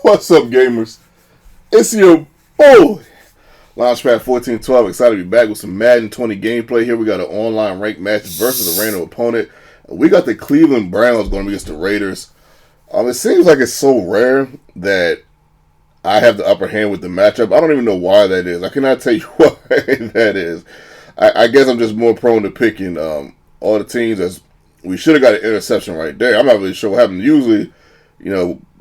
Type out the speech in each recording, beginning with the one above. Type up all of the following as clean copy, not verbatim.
What's up, gamers? It's your boy, Launchpad 1412. Excited to be back with some Madden 20 gameplay. Here we got an online ranked match versus a random opponent. We got the Cleveland Browns going against the Raiders. It seems like it's so rare that I have the upper hand with the matchup. I don't even know why that is. I cannot tell you why that is. I guess I'm just more prone to picking all the teams as we should have got an interception right there. I'm not really sure what happened. Usually,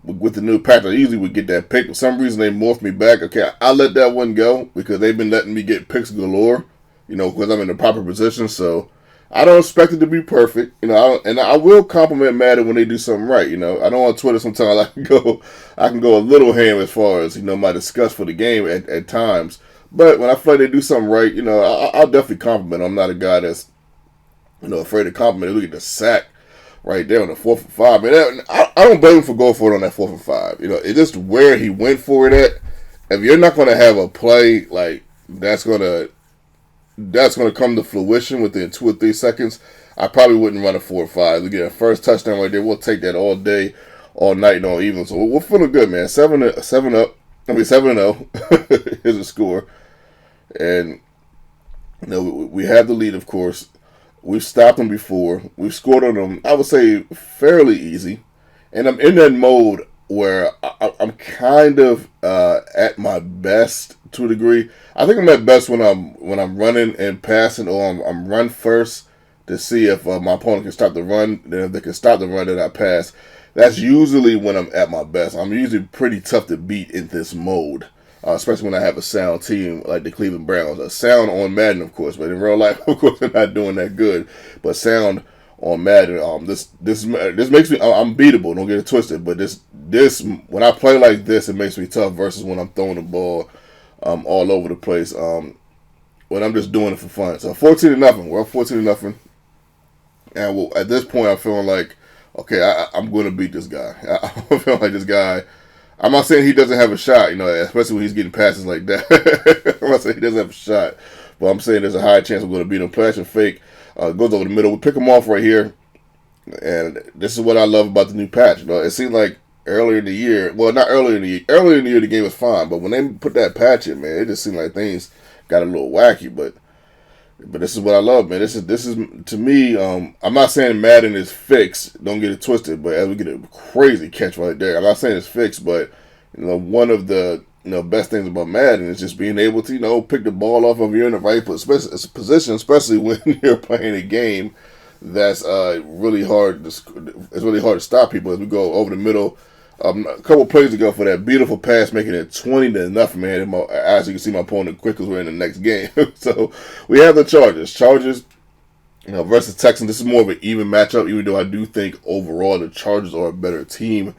with the new patch, I usually would get that pick. For some reason, they morphed me back. Okay, I'll let that one go because they've been letting me get picks galore, because I'm in the proper position. So I don't expect it to be perfect, and I will compliment Madden when they do something right. I know on Twitter sometimes I can go a little ham as far as my disgust for the game at times. But when I feel like they do something right, I'll definitely compliment them. I'm not a guy that's afraid to compliment. Look at the sack right there on the 4th and 5. Man, I don't blame him for going for it on that 4th and 5. It's just where he went for it at. If you're not going to have a play like that's going to come to fruition within 2 or 3 seconds, I probably wouldn't run a 4 or 5. We get a first touchdown right there. We'll take that all day, all night, and all evening. So we're feeling good, man. 7-0 is the score. And we have the lead, of course. We've stopped them before. We've scored on them, I would say, fairly easy. And I'm in that mode where I'm kind of at my best to a degree. I think I'm at best when I'm running and passing, or I'm run first to see if my opponent can stop the run. Then if they can stop the run, then I pass. That's usually when I'm at my best. I'm usually pretty tough to beat in this mode. Especially when I have a sound team like the Cleveland Browns. A sound on Madden, of course, but in real life, of course, they're not doing that good. But sound on Madden, this makes me, I'm beatable. Don't get it twisted. But this when I play like this, it makes me tough versus when I'm throwing the ball all over the place. When I'm just doing it for fun. So 14-0. We're up 14-0, and at this point, I'm feeling like, okay, I'm going to beat this guy. I feel like this guy. I'm not saying he doesn't have a shot, especially when he's getting passes like that. I'm not saying he doesn't have a shot, but I'm saying there's a high chance I'm going to beat him. Play and fake goes over the middle. We pick him off right here, and this is what I love about the new patch. It seemed like earlier in the year, well, not earlier in the year. Earlier in the year, the game was fine, but when they put that patch in, man, it just seemed like things got a little wacky. But this is what I love, man. This is to me. I'm not saying Madden is fixed. Don't get it twisted. But as we get a crazy catch right there, I'm not saying it's fixed. But one of the best things about Madden is just being able to pick the ball off of you in the right position, especially when you're playing a game that's really hard. It's really hard to stop people as we go over the middle. A couple plays ago for that beautiful pass, making it 20-0, man. As you can see, my opponent quickly we're in the next game. So we have the Chargers. Versus Texans. This is more of an even matchup, even though I do think overall the Chargers are a better team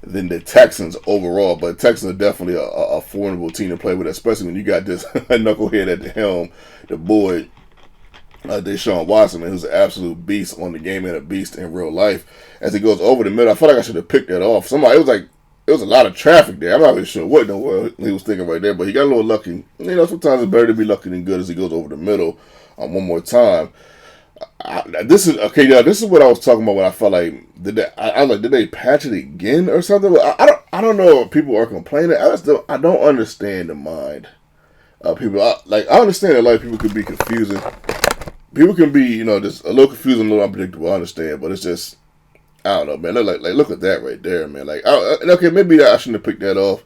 than the Texans overall. But Texans are definitely a formidable team to play with, especially when you got this knucklehead at the helm, the boy Deshaun Watson, who's an absolute beast on the game and a beast in real life. As he goes over the middle, I feel like I should have picked that off. It was a lot of traffic there. I'm not really sure what in the world he was thinking right there, but he got a little lucky. Sometimes it's better to be lucky than good as he goes over the middle one more time. This is what I was talking about when I felt like did they patch it again or something? I don't know if people are complaining. I don't understand the mind of people. I understand that a lot of people could be confusing. People can be, just a little confusing, a little unpredictable. I understand, but it's just, I don't know, man. Look at that right there, man. Okay, maybe I shouldn't have picked that off,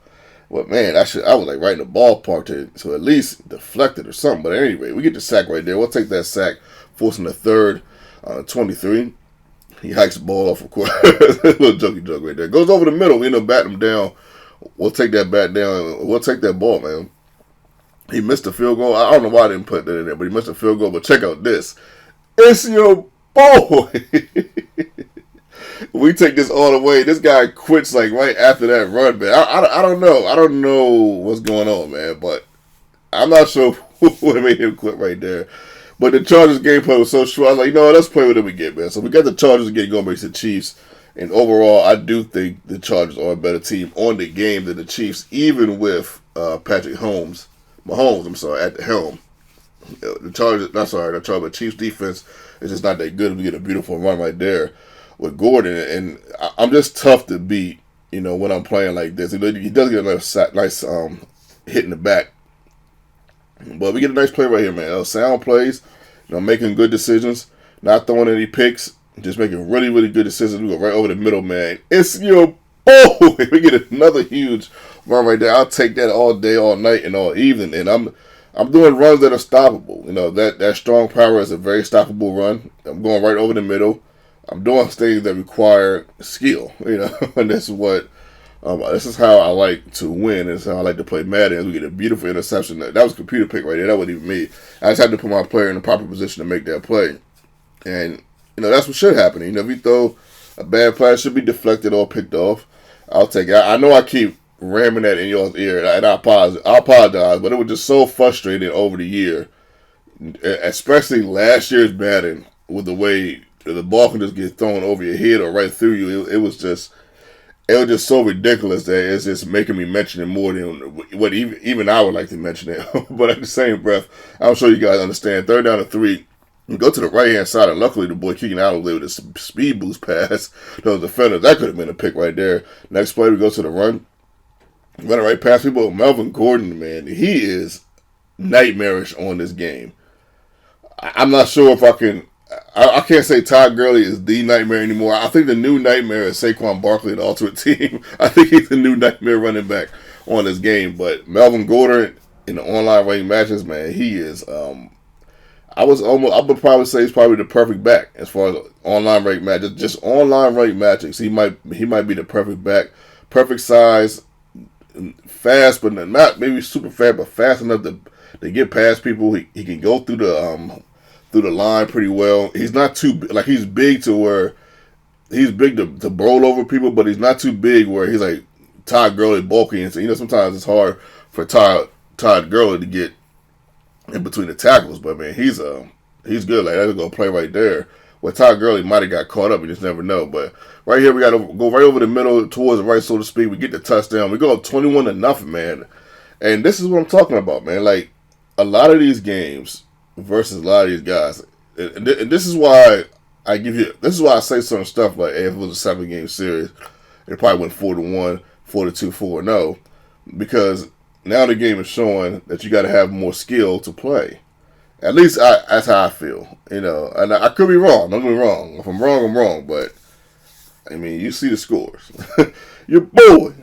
but man, I was right in the ballpark to at least deflect it or something. But anyway, we get the sack right there. We'll take that sack, forcing the third, 23. He hikes the ball off, of course. A little jokey joke right there. Goes over the middle. We end up batting him down. We'll take that bat down. We'll take that ball, man. He missed a field goal. I don't know why I didn't put that in there, but he missed a field goal. But check out this. It's your boy. We take this all the way. This guy quits right after that run, man. I don't know. I don't know what's going on, man. But I'm not sure what made him quit right there. But the Chargers gameplay was so short. I was like, let's play with him again, man. So we got the Chargers again going against the Chiefs. And overall, I do think the Chargers are a better team on the game than the Chiefs, even with Patrick Mahomes, at the helm. The Chiefs defense is just not that good. We get a beautiful run right there with Gordon, and I'm just tough to beat when I'm playing like this. He does get a nice hit in the back. But we get a nice play right here, man. Sound plays, making good decisions, not throwing any picks, just making really, really good decisions. We go right over the middle, man. It's your boy. We get another huge run right there. I'll take that all day, all night, and all evening. And I'm doing runs that are stoppable. That strong power is a very stoppable run. I'm going right over the middle. I'm doing things that require skill, and this is how I like to win. This is how I like to play Madden. We get a beautiful interception. That was a computer pick right there. That wasn't even me. I just had to put my player in the proper position to make that play. And, that's what should happen. If you throw a bad play, it should be deflected or picked off. I'll take it. I know I keep ramming that in your ear, and I apologize, but it was just so frustrating over the year, especially last year's Madden, with the way the ball can just get thrown over your head or right through you. It was just so ridiculous that it's just making me mention it more than what even I would like to mention it. But at the same breath, I'm sure you guys understand. 3rd down to 3. You go to the right-hand side, and luckily the boy Keegan Allen was able to speed boost pass those defenders. That could have been a pick right there. Next play, we go to the run. Running right past people. Melvin Gordon, man, he is nightmarish on this game. I'm not sure if I can't say Todd Gurley is the nightmare anymore. I think the new nightmare is Saquon Barkley, the Ultimate Team. I think he's the new nightmare running back on this game. But Melvin Gordon in the online ranked matches, man, he is. I would probably say he's probably the perfect back as far as online ranked matches. Just online ranked matches, he might be the perfect back, perfect size, fast, but not maybe super fast, but fast enough to get past people. He can go through the line pretty well. He's not too like he's big to where he's big to bowl over people, but he's not too big where he's like Todd Gurley bulky, and so sometimes it's hard for Todd Gurley to get in between the tackles. But man, he's good. Like that's a good play right there. Where Todd Gurley might have got caught up, you just never know. But right here, we got to go right over the middle towards the right, so to speak. We get the touchdown. We go up 21-0, man. And this is what I'm talking about, man. Like a lot of these games versus a lot of these guys, and this is why this is why I say certain stuff like, hey, if it was a 7-game series, it probably went 4-1, 4-2, 4-0, because now the game is showing that you got to have more skill to play. At least that's how I feel, and I could be wrong. Don't get me wrong. If I'm wrong, I'm wrong. But I mean, you see the scores. Your boy